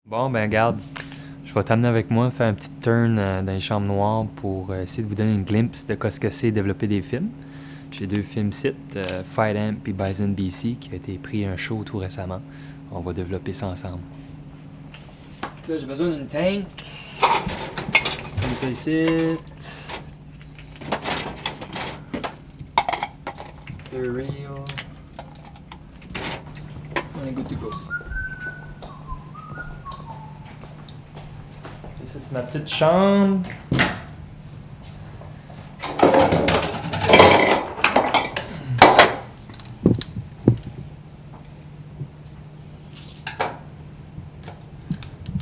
Bon, ben garde, je vais t'amener avec moi faire un petit turn dans les chambres noires pour essayer de vous donner une glimpse de ce que c'est développer des films. J'ai deux films sites, Fight Amp et Bison BC, qui a été pris un show tout récemment. On va développer ça ensemble. Là, j'ai besoin d'une tank. Comme ça ici. The real. On est good to go. Ça, c'est ma petite chambre.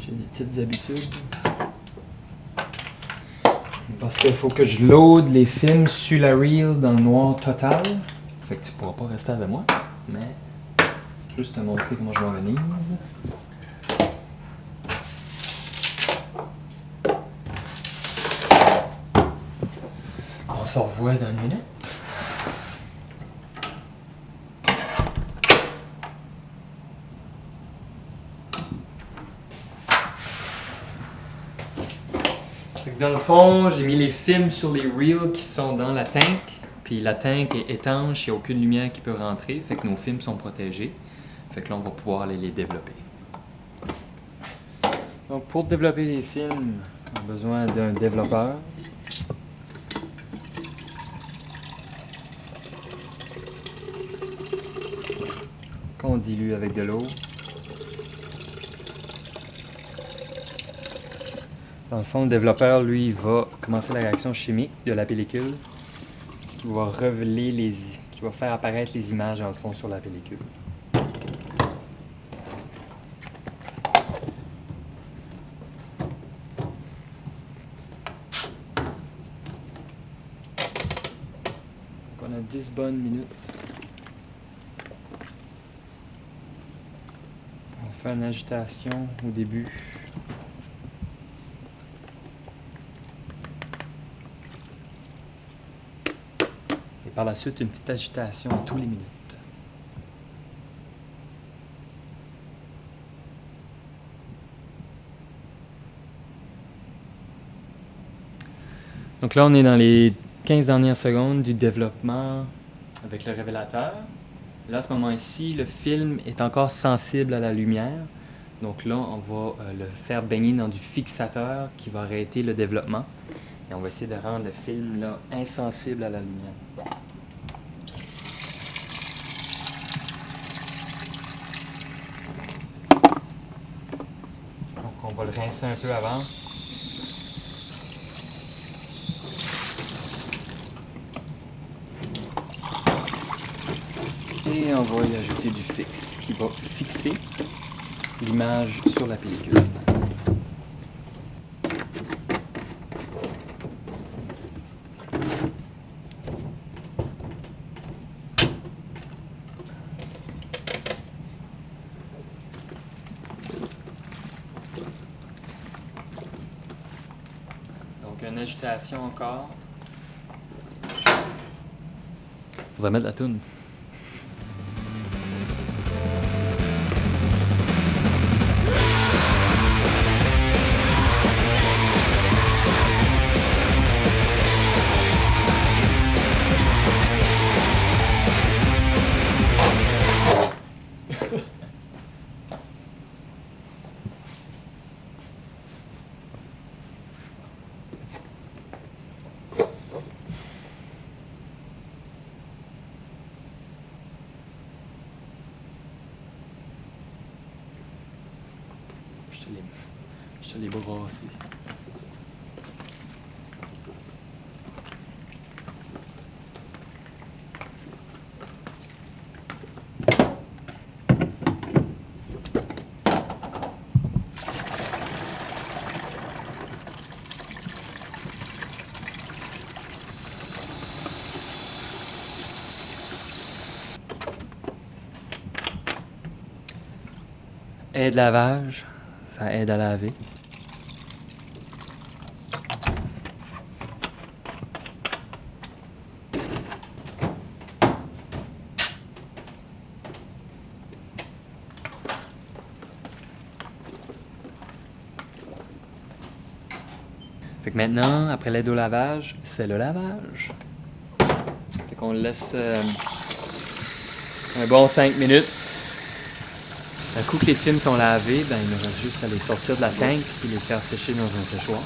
J'ai des petites habitudes. Parce qu'il faut que je load les films sur la reel dans le noir total. Fait que tu pourras pas rester avec moi. Mais juste te montrer comment je m'organise. On se revoit dans une minute. Fait que dans le fond, j'ai mis les films sur les reels qui sont dans la tank. Puis la tank est étanche, il n'y a aucune lumière qui peut rentrer. Fait que nos films sont protégés. Fait que là, on va pouvoir aller les développer. Donc pour développer les films, on a besoin d'un développeur. Qu'on dilue avec de l'eau. Dans le fond, le développeur, lui, va commencer la réaction chimique de la pellicule, ce qui va révéler qui va faire apparaître les images dans le fond sur la pellicule. Donc on a 10 bonnes minutes. On fait une agitation au début. Et par la suite, une petite agitation à tous les minutes. Donc là, on est dans les 15 dernières secondes du développement avec le révélateur. Là, à ce moment-ci, le film est encore sensible à la lumière. Donc là, on va le faire baigner dans du fixateur qui va arrêter le développement. Et on va essayer de rendre le film là, insensible à la lumière. Donc on va le rincer un peu avant. Et on va y ajouter du fixe qui va fixer l'image sur la pellicule. Donc une agitation encore. Faudrait mettre la toune. Je te les brasser. Aide lavage, ça aide à laver. Fait que maintenant, après l'aide au lavage, c'est le lavage. Fait qu'on le laisse un bon 5 minutes. Un coup que les films sont lavés, ben, il nous reste juste à les sortir de la tank et les faire sécher dans un séchoir.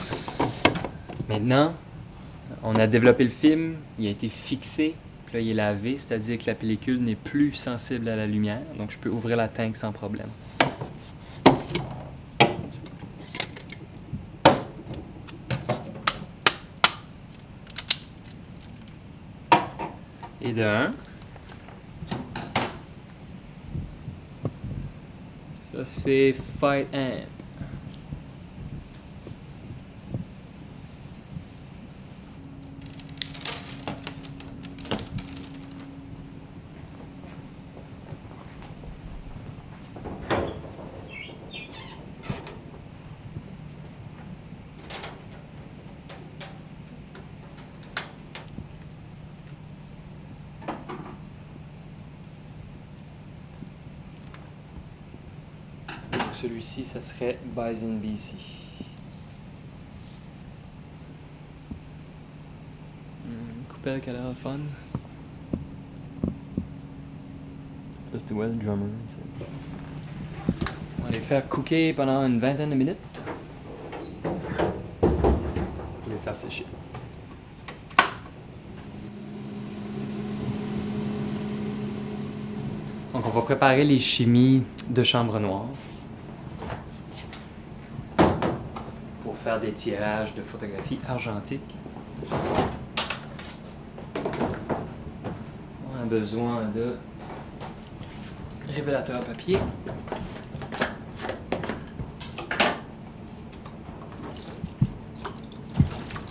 Maintenant, on a développé le film, il a été fixé, puis là il est lavé, c'est-à-dire que la pellicule n'est plus sensible à la lumière, donc je peux ouvrir la tank sans problème. Et de un, ça c'est Fight Amp. Celui-ci, ça serait Bison BC. Coupelle qui a l'air fun. Plus de well drummer. On va les faire cooker pendant une vingtaine de minutes. Pour les faire sécher. Donc on va préparer les chimies de chambre noire. Pour faire des tirages de photographie argentique. On a besoin de révélateur à papier.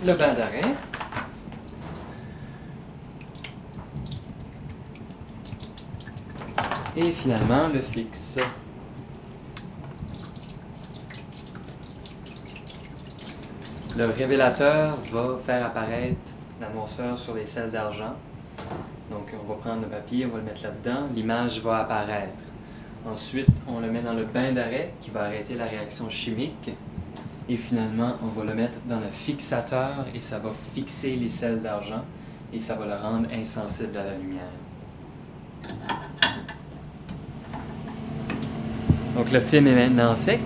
Le bain d'arrêt. Et finalement le fixe. Le révélateur va faire apparaître l'annonceur sur les selles d'argent. Donc on va prendre le papier, on va le mettre là-dedans, l'image va apparaître. Ensuite, on le met dans le bain d'arrêt qui va arrêter la réaction chimique. Et finalement, on va le mettre dans le fixateur et ça va fixer les selles d'argent et ça va le rendre insensible à la lumière. Donc le film est maintenant sec.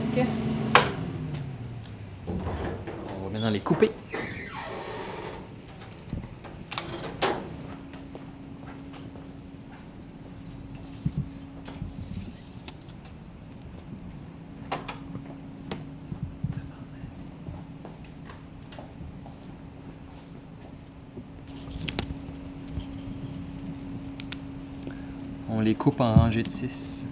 On va maintenant les couper. On les coupe en rangées de 6.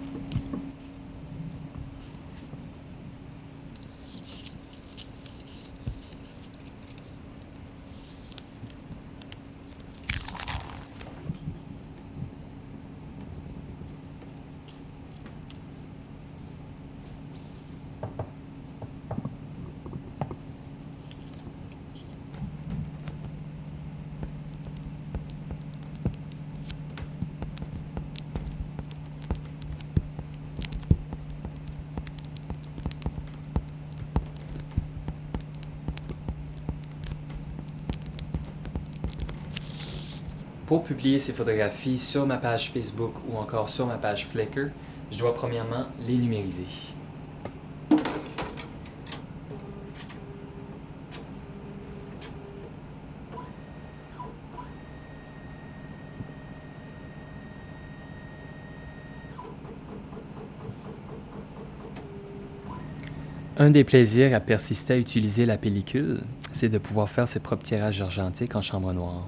Pour publier ces photographies sur ma page Facebook ou encore sur ma page Flickr, je dois premièrement les numériser. Un des plaisirs à persister à utiliser la pellicule, c'est de pouvoir faire ses propres tirages argentiques en chambre noire.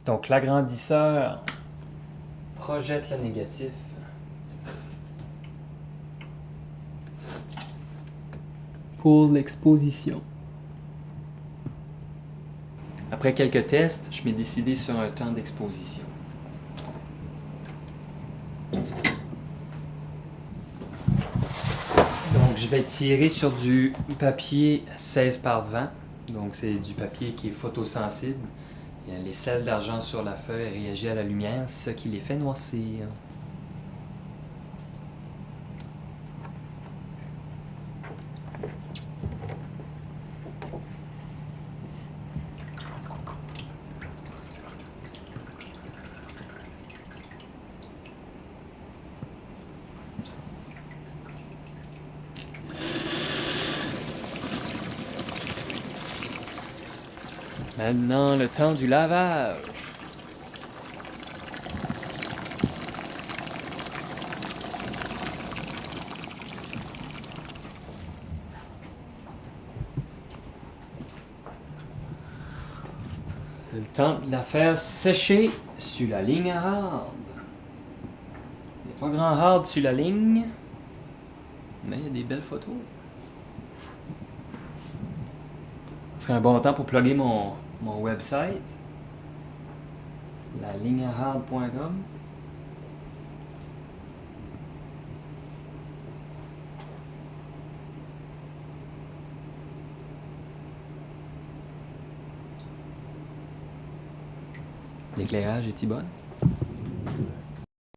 Donc l'agrandisseur projette le négatif pour l'exposition. Après quelques tests, je m'ai décidé sur un temps d'exposition. Donc, je vais tirer sur du papier 16 par 20. Donc, c'est du papier qui est photosensible. Les sels d'argent sur la feuille réagissent à la lumière, ce qui les fait noircir. Maintenant, le temps du lavage. C'est le temps de la faire sécher sur la ligne hard. Il n'y a pas grand hard sur la ligne, mais il y a des belles photos. Ce serait un bon temps pour plugger mon website, laligneahard.com. L'éclairage est-il bon?